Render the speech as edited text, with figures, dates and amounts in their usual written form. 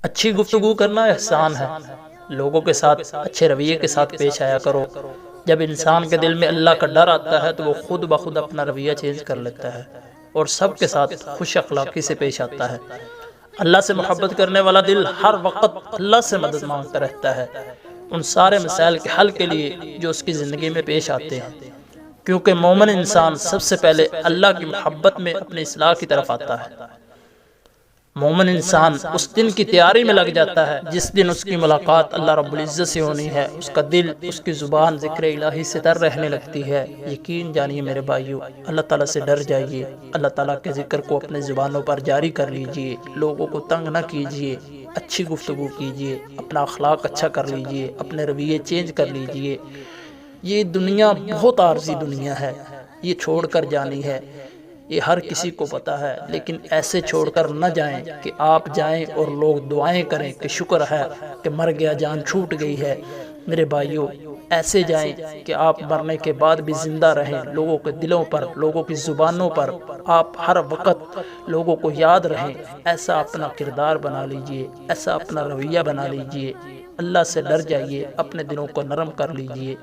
اچھی گفتگو کرنا احسان ہے، لوگوں کے ساتھ اچھے رویے کے ساتھ پیش آیا کرو۔ جب انسان کے دل میں اللہ کا ڈر آتا ہے تو وہ خود بخود اپنا رویہ چینج کر لیتا ہے اور سب کے ساتھ خوش اخلاقی سے پیش آتا ہے۔ اللہ سے محبت کرنے والا دل ہر وقت اللہ سے مدد مانگتا رہتا ہے ان سارے مسائل کے حل کے لیے جو اس کی زندگی میں پیش آتے ہیں، کیونکہ مومن انسان سب سے پہلے اللہ کی محبت میں اپنی اصلاح کی طرف آتا ہے۔ مومن انسان اس دن کی تیاری میں لگ جاتا ہے جس دن اس کی ملاقات اللہ رب العزت سے ہونی ہے، اس کا دل، اس کی زبان ذکر الہی سے تر رہنے لگتی ہے۔ یقین جانیے میرے بھائیو، اللہ تعالیٰ سے ڈر جائیے، اللہ تعالیٰ کے ذکر کو اپنے زبانوں پر جاری کر لیجئے، لوگوں کو تنگ نہ کیجئے، اچھی گفتگو کیجئے، اپنا اخلاق اچھا کر لیجئے، اپنے رویے چینج کر لیجئے۔ یہ دنیا بہت عارضی دنیا ہے، یہ چھوڑ کر جانی ہے، یہ ہر کسی کو پتہ ہے، لیکن ایسے چھوڑ کر نہ جائیں کہ آپ جائیں اور لوگ دعائیں کریں کہ شکر ہے کہ مر گیا، جان چھوٹ گئی ہے۔ میرے بھائیوں، ایسے جائیں کہ آپ مرنے کے بعد بھی زندہ رہیں، لوگوں کے دلوں پر، لوگوں کی زبانوں پر آپ ہر وقت لوگوں کو یاد رہیں۔ ایسا اپنا کردار بنا لیجئے، ایسا اپنا رویہ بنا لیجئے، اللہ سے ڈر جائیے، اپنے دلوں کو نرم کر لیجئے۔